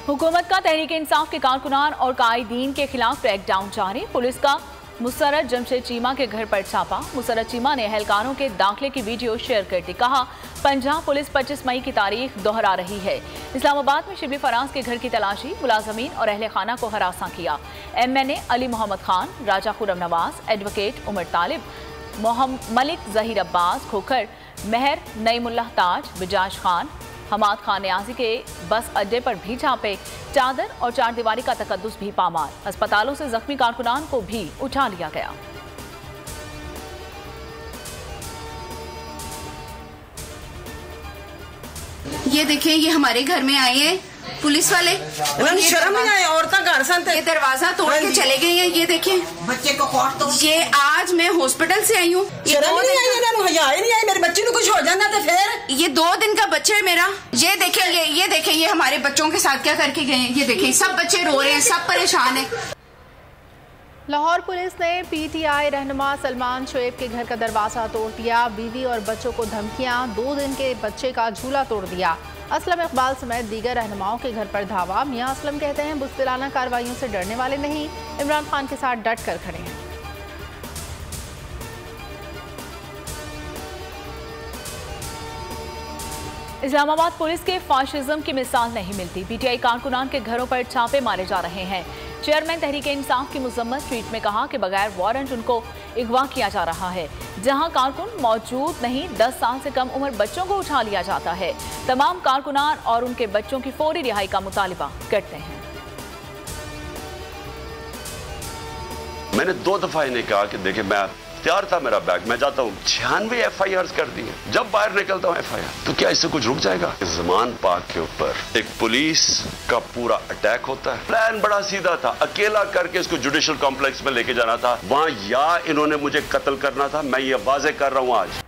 हुकूमत का तहरीक इंसाफ के कारकुनान और कायदीन के खिलाफ क्रैकडाउन जारी। पुलिस का मुसर्रत जमशेद चीमा के घर पर छापा। मुसर्रत चीमा ने एहलकारों के दाखिले की वीडियो शेयर कर दी। कहा, पंजाब पुलिस 25 मई की तारीख दोहरा रही है। इस्लामाबाद में शिबली फराज के घर की तलाशी, मुलाजमीन और अहले खाना को हरासा किया। MNA अली मोहम्मद खान, राजा खुर्रम नवाज, एडवोकेट उमर तालिब, मलिक जहीर अब्बास खोखर, मेहर नईमुल्लाह ताज, बिजाज खान, हमाद खान न्याजी के बस अड्डे पर भी छापे। चादर और चार दीवारी का तकद्दुस भी पामार। अस्पतालों से जख्मी कारकुनान को भी उठा लिया गया। ये देखिए, ये हमारे घर में आए हैं पुलिस वाले। शर्म नहीं आए, औरतें घर संते ये दरवाजा तोड़ के चले गए हैं। ये देखिए, बच्चे को कोट तो ये आज मैं हॉस्पिटल से आई हूँ। शर्म नहीं आई, नहीं आई। मेरे बच्चे को कुछ हो जाना तो फिर। ये 2 दिन का बच्चा है मेरा। ये देखें, ये देखें, ये हमारे बच्चों के साथ क्या करके गए हैं। ये देखें, सब बच्चे रो रहे हैं, सब परेशान हैं। लाहौर पुलिस ने PTI रहनुमा सलमान शोएब के घर का दरवाजा तोड़ दिया। बीवी और बच्चों को धमकियां, 2 दिन के बच्चे का झूला तोड़ दिया। असलम इकबाल समेत दीगर रहनुमाओं के घर पर धावा। मियां असलम कहते हैं, बुज़दिलाना कार्रवाइयों से डरने वाले नहीं, इमरान खान के साथ डट कर खड़े हैं। इस्लामाबाद पुलिस के फाशिज्म की मिसाल नहीं मिलती। PTI कारकुनान के घरों पर छापे मारे जा रहे हैं। चेयरमैन तहरीक इंसाफ की मुजम्मत ट्वीट में कहा कि बगैर वारंट उनको अगवा किया जा रहा है। जहां कारकुन मौजूद नहीं, 10 साल से कम उम्र बच्चों को उठा लिया जाता है। तमाम कारकुनान और उनके बच्चों की फौरी रिहाई का मुतालिबा करते हैं। मैंने 2 दफा इन्हें कहा कि देखिए, मैं तैयार था, मेरा बैग, मैं जाता हूँ। 96 FIRs कर दिए। जब बाहर निकलता हूँ FIR, तो क्या इससे कुछ रुक जाएगा? ज़मान पाक के ऊपर एक पुलिस का पूरा अटैक होता है। प्लान बड़ा सीधा था, अकेला करके इसको जुडिशल कॉम्प्लेक्स में लेके जाना था। वहां या इन्होंने मुझे कत्ल करना था। मैं ये वाज़े कर रहा हूँ आज।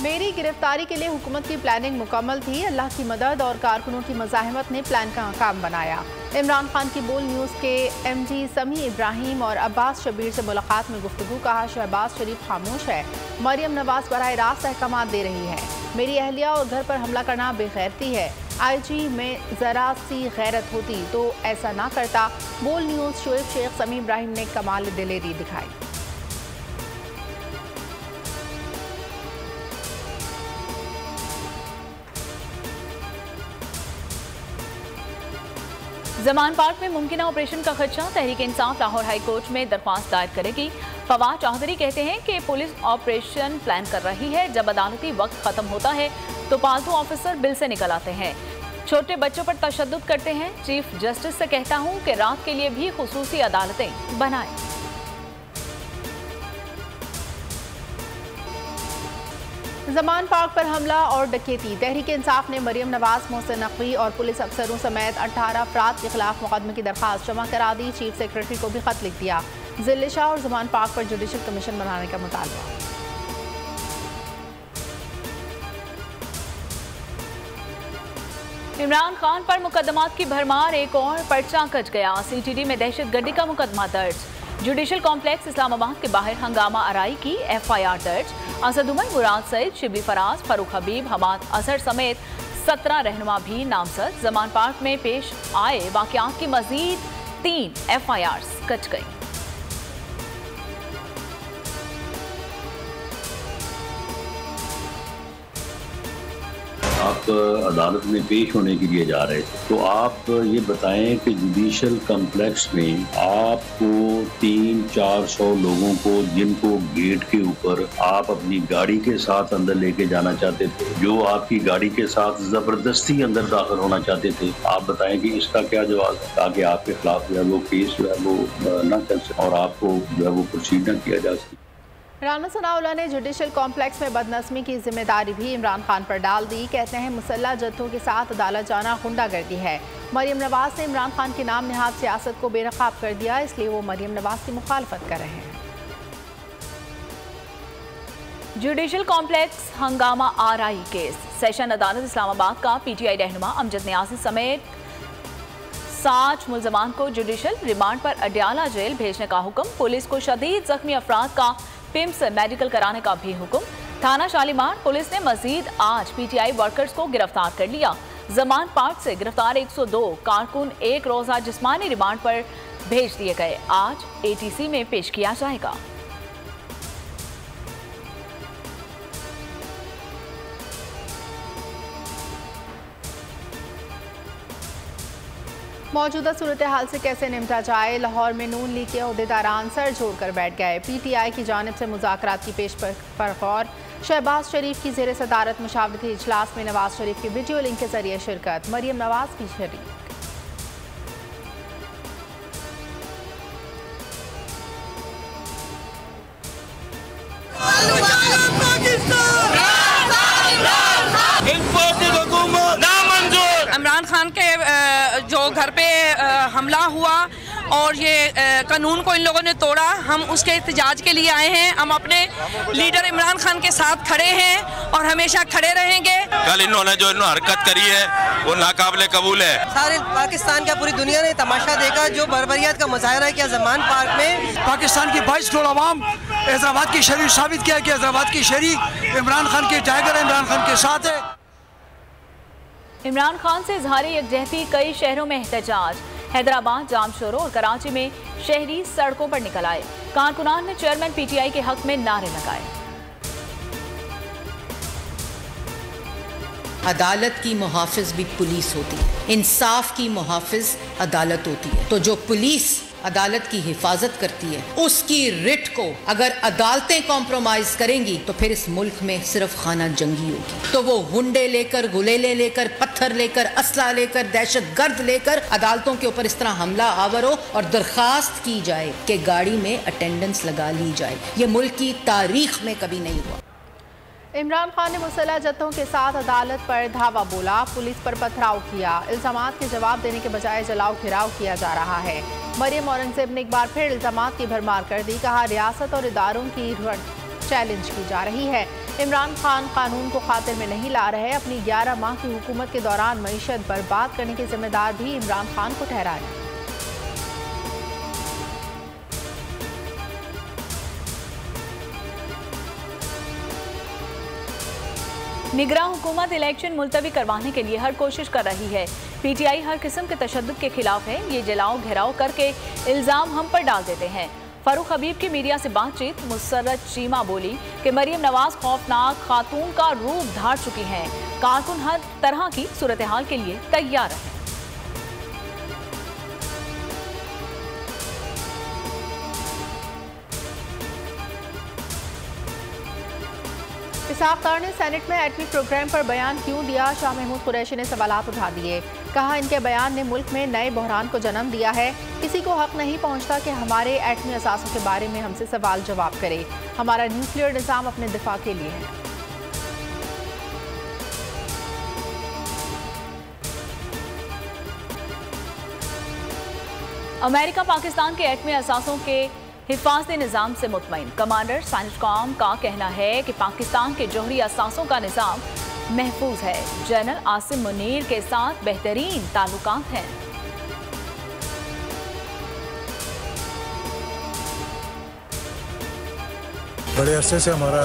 मेरी गिरफ्तारी के लिए हुकूमत की प्लानिंग मुकम्मल थी। अल्लाह की मदद और कारकुनों की मज़ाहमत ने प्लान का काम बनाया। इमरान खान की बोल न्यूज़ के MD समी इब्राहिम और अब्बास शबीर से मुलाकात में गुफ्तगू। कहा, शहबाज शरीफ खामोश है, मरियम नवाज बराह रास्त अहकामात दे रही है। मेरी अहलिया और घर पर हमला करना बेगैरती है। IG में ज़रा सी गैरत होती तो ऐसा ना करता। बोल न्यूज़ शोएब शेख समी इब्राहिम ने कमाल दिलेरी दिखाई। जमान पार्क में मुमकिन ऑपरेशन का खदशा। तहरीक इंसाफ लाहौर हाई कोर्ट में दरख्वास्त दायर करेगी। फवाद चौधरी कहते हैं कि पुलिस ऑपरेशन प्लान कर रही है। जब अदालती वक्त खत्म होता है तो पालतू ऑफिसर बिल से निकल आते हैं, छोटे बच्चों पर तशद्दुद करते हैं। चीफ जस्टिस से कहता हूं कि रात के लिए भी खुसूसी अदालतें बनाएं। जमान पार्क पर हमला और डकैती। तहरीक इंसाफ ने मरियम नवाज, मोहसिन नकवी और पुलिस अफसरों समेत 18 अफराद के खिलाफ मुकदमे की दरख्वास्त जमा करा दी। चीफ सेक्रेटरी को भी खत लिख दिया। जिले शाह और जमान पार्क पर जुडिशल कमीशन बनाने का मुतालबा। इमरान खान पर मुकदमात की भरमार, एक और पर्चा कट गया। CTD में दहशतगर्दी का मुकदमा दर्ज। जुडिशल कॉम्प्लेक्स इस्लामाबाद के बाहर हंगामा आराई की FIR दर्ज। असद उमर, मुराद सईद, शिबली फराज, फारूक हबीब, हमाद असर समेत 17 रहनुमा भी नामजद। जमान पार्क में पेश आए वाकयात की मजीद 3 FIRs कट गई। आप अदालत में पेश होने के लिए जा रहे थे, तो आप ये बताएं कि जुडिशल कॉम्प्लेक्स में आपको 300-400 लोगों को, जिनको गेट के ऊपर आप अपनी गाड़ी के साथ अंदर लेके जाना चाहते थे, जो आपकी गाड़ी के साथ जबरदस्ती अंदर दाखिल होना चाहते थे, आप बताएं कि इसका क्या जवाब है, ताकि आपके खिलाफ जो है वो केस जो है वो न चल सके और आपको जो है वो प्रोसीड न किया जा सके। राना सनाउल्लाह ने जुडिशल कॉम्प्लेक्स में बदनस्मी की जिम्मेदारी भी इमरान खान पर डाल दी। कहते हैं, मुसल्ला जत्थों के साथ अदालत जाना गुंडागर्दी है। मरियम नवाज ने इमरान खान के नाम नहाद सियासत को बेनकाब कर दिया, इसलिए वो मरियम नवाज की मुखालफत कर रहे हैं। जुडिशल कॉम्प्लेक्स हंगामा आरआई केस। सेशन अदालत इस्लामाबाद का PTI रहनुमा अमजद न्याजी समेत 60 मुलजमान को जुडिशल रिमांड पर अडयाला जेल भेजने का हुक्म। पुलिस को शदीद जख्मी अफराद का पिम्स मेडिकल कराने का भी हुक्म। थाना शालीमार पुलिस ने मजीद आज PTI वर्कर्स को गिरफ्तार कर लिया। जमान पार्क से गिरफ्तार 102 कारकुन एक रोजा जिस्मानी रिमांड पर भेज दिए गए। आज ATC में पेश किया जाएगा। मौजूदा सूरत हाल से कैसे निपटा जाए, लाहौर में नून लीग के अहदेदारान सर जोड़कर बैठ गए। PTI की जानिब से मुज़ाकरात की पेश पर गौर। शहबाज शरीफ की ज़ेर सदारत मुशावरती इजलास में नवाज शरीफ की वीडियो लिंक के जरिए शिरकत। मरियम नवाज की शरीक। इमरान खान के जो घर पे हमला हुआ और ये कानून को इन लोगों ने तोड़ा, हम उसके एहतजाज के लिए आए हैं। हम अपने लीडर इमरान खान के साथ खड़े हैं और हमेशा खड़े रहेंगे। कल इन्होंने जो हरकत करी है वो नाकाबिले कबूल है। सारे पाकिस्तान का, पूरी दुनिया ने तमाशा देखा जो बर्बरियत का मुजाहरा किया जमान पार्क में। पाकिस्तान की 22 करोड़ आवाम हैदराबाद की शरीफ साबित किया कि हैदराबाद की शरीफ इमरान खान के टाइगर है, इमरान खान के साथ है। इमरान खान से इजहार यकजहती, कई शहरों में एहतजाज। हैदराबाद, जामशोरो और कराची में शहरी सड़कों पर निकल आए। कारकुनान ने चेयरमैन PTI के हक में नारे लगाए। अदालत की मुहाफिज भी पुलिस होती है, इंसाफ की मुहाफिज अदालत होती है। तो जो पुलिस अदालत की हिफाजत करती है, उसकी रिट को अगर अदालतें कॉम्प्रोमाइज करेंगी तो फिर इस मुल्क में सिर्फ खाना जंगी होगी। तो वो गुंडे लेकर, गुलेले लेकर, पत्थर लेकर, असला लेकर, दहशत गर्द लेकर अदालतों के ऊपर इस तरह हमला आवर हो और दरखास्त की जाए कि गाड़ी में अटेंडेंस लगा ली जाए, ये मुल्क की तारीख में कभी नहीं हुआ। इमरान खान ने मुसल्लह जत्थों के साथ अदालत पर धावा बोला, पुलिस पर पथराव किया। इल्जामात के जवाब देने के बजाय जलाओ घिराव किया जा रहा है। मरियम औरंगजेब ने एक बार फिर इल्जामात की भरमार कर दी। कहा रियासत और इदारों की चैलेंज की जा रही है। इमरान खान कानून को खातिर में नहीं ला रहे। अपनी 11 माह की हुकूमत के दौरान मईशत बर्बाद करने के जिम्मेदार भी इमरान खान को ठहराया। निगरान हुकूमत इलेक्शन मुलतवी करवाने के लिए हर कोशिश कर रही है। PTI हर किस्म के तशद्दुद के खिलाफ है। ये जलाओ घेराव करके इल्ज़ाम हम पर डाल देते हैं। फारूक हबीब की मीडिया से बातचीत। मुसर्रत चीमा बोली कि मरियम नवाज खौफनाक खातून का रूप धार चुकी हैं। कारकुन हर तरह की सूरत हाल के लिए तैयार हैं। इसहाक डार ने सेनेट में एटमी प्रोग्राम पर बयान क्यों दिया, शाह महमूद कुरैशी ने सवालात उठा दिए। कहा इनके बयान ने मुल्क में नए बहरान को जन्म दिया है। किसी को हक नहीं पहुंचता कि हमारे एटमी असासों के बारे में हमसे सवाल जवाब करे। हमारा न्यूक्लियर निज़ाम अपने दिफा के लिए है। अमेरिका पाकिस्तान के एटमी असासों के हिफाजती निज़ाम से मुतमईन। कमांडर साइंसकॉम का कहना है कि पाकिस्तान के जोहरी असासों का निज़ाम महफूज है। जनरल आसिम मुनीर के साथ बेहतरीन ताल्लुकात हैं। बड़े अरसे से हमारा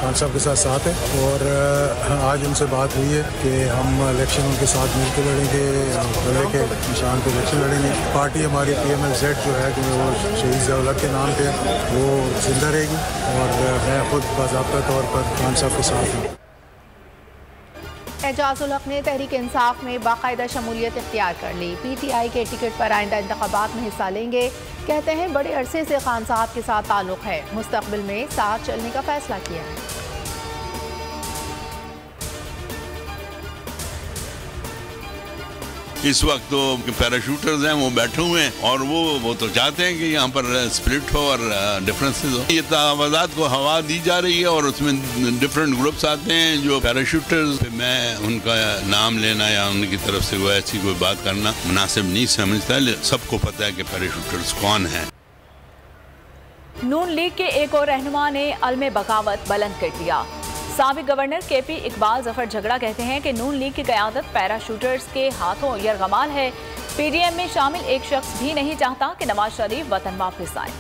खान साहब के साथ है और आज उनसे बात हुई है कि हम इलेक्शन उनके साथ मिलकर लड़ेंगे, बल्ले के निशान पे इलेक्शन लड़ेंगे। पार्टी हमारी PMLZ जो है कि वो शहीद ज़िया-उल-हक के नाम पे वो जिंदा रहेगी और मैं खुद बाज़ाब्ता तौर पर खान साहब के साथ हूँ। एजाजुल हक ने तहरीक इंसाफ में बाकायदा शमूलियत इख्तियार कर ली। PTI के टिकट पर आइंदा इंतखाबात में हिस्सा लेंगे। कहते हैं बड़े अरसे से खान साहब के साथ ताल्लुक है, मुस्तकबिल में साथ चलने का फैसला किया है। इस वक्त तो पैराशूटर्स हैं वो बैठे हुए हैं और वो तो चाहते हैं कि यहाँ पर स्प्लिट हो और डिफरेंसेस हो। ये तवाज़ात को हवा दी जा रही है और उसमें डिफरेंट ग्रुप्स आते हैं जो पैराशूटर्स। मैं उनका नाम लेना या उनकी तरफ से कोई ऐसी कोई बात करना मुनासिब नहीं समझता। सबको पता है कि पैराशूटर्स कौन है। नून लीग के एक और रहनुमा ने अलमे बगावत बुलंद कर दिया। साबिक गवर्नर KP इकबाल जफर झगड़ा कहते हैं कि नून लीग की क़यादत पैराशूटर्स के हाथों यरगमाल है। PDM में शामिल एक शख्स भी नहीं चाहता कि नवाज शरीफ वतन वापस आए।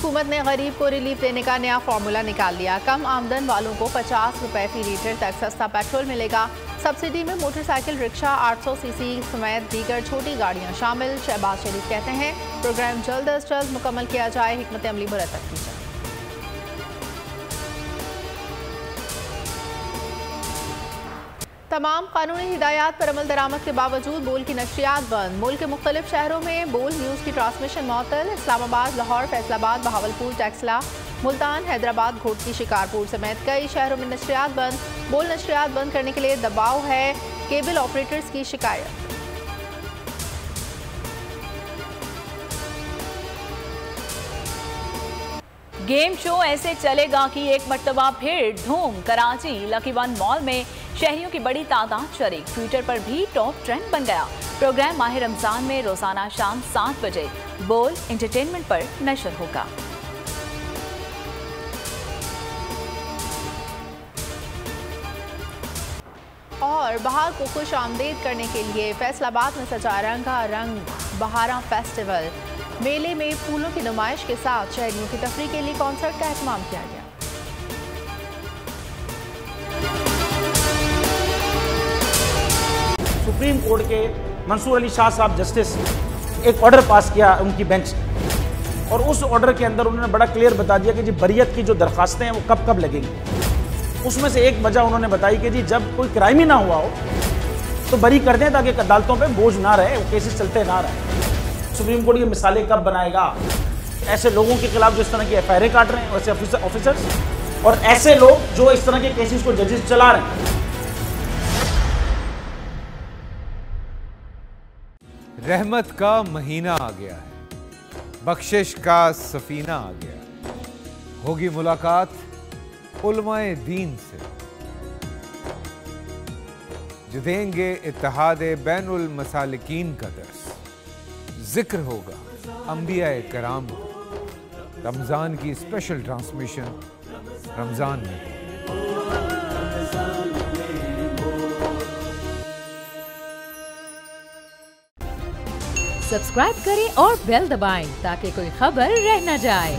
हुकूमत ने गरीब को रिलीफ देने का नया फार्मूला निकाल लिया। कम आमदन वालों को 50 रुपए फी लीटर तक सस्ता पेट्रोल मिलेगा। सब्सिडी में मोटरसाइकिल, रिक्शा, 800 सीसी समेत दीगर छोटी गाड़ियां शामिल। शहबाज शरीफ कहते हैं प्रोग्राम जल्द अज जल्द मुकम्मल किया जाए, हिकमत अमली मुरतब की जाए। तमाम कानूनी हिदायत पर अमल दरामद के बावजूद बोल की नशरियात बंद। मुल्क के मुख्तलिफ शहरों में बोल न्यूज़ की ट्रांसमिशन मअतल। इस्लामाबाद, लाहौर, फैसलाबाद, बहावलपुर, टैक्सला, मुल्तान, हैदराबाद, घोटकी, शिकारपुर समेत कई शहरों में नशरियात बंद। बोल नशरियात बंद करने के लिए दबाव है, केबल ऑपरेटर्स की शिकायत। गेम शो ऐसे चलेगा कि एक मर्तबा फिर धूम। कराची लकी वन मॉल में शहरियों की बड़ी तादाद शरीक। ट्विटर पर भी टॉप ट्रेंड बन गया। प्रोग्राम माह रमजान में रोजाना शाम 7 बजे बोल एंटरटेनमेंट पर नशर होगा। और बहार को खुश आमदेद करने के लिए फैसलाबाद में सजा रंगारंग बहारा फेस्टिवल। मेले में फूलों की नुमाइश के साथ शहरियों की तफरीह के लिए कॉन्सर्ट का एहतमाम किया गया। सुप्रीम कोर्ट के मंसूर अली शाह साहब जस्टिस एक ऑर्डर पास किया उनकी बेंच, और उस ऑर्डर के अंदर उन्होंने बड़ा क्लियर बता दिया कि जी बरियत की जो दरखास्तें हैं वो कब कब लगेंगी। उसमें से एक वजह उन्होंने बताई कि जी जब कोई क्राइम ही ना हुआ हो तो बरी कर दें ताकि अदालतों पे बोझ ना रहे, वो केसेस चलते ना रहे। सुप्रीम कोर्ट ये मिसालें कब बनाएगा ऐसे लोगों के खिलाफ जो इस तरह की एफआईआर काट रहे हैं, वैसे ऑफिसर्स और ऐसे लोग जो इस तरह के केसेस को जजेस चला रहे हैं। रहमत का महीना आ गया है, बख्शिश का सफीना आ गया। होगी मुलाकात उलमाए दीन से, जो देंगे इत्तेहादे बैनुल मसालिकीन का दर्स। जिक्र होगा अंबियाए कराम, रमजान की स्पेशल ट्रांसमिशन रमजान में। सब्सक्राइब करें और बेल दबाएं ताकि कोई खबर रह न जाए।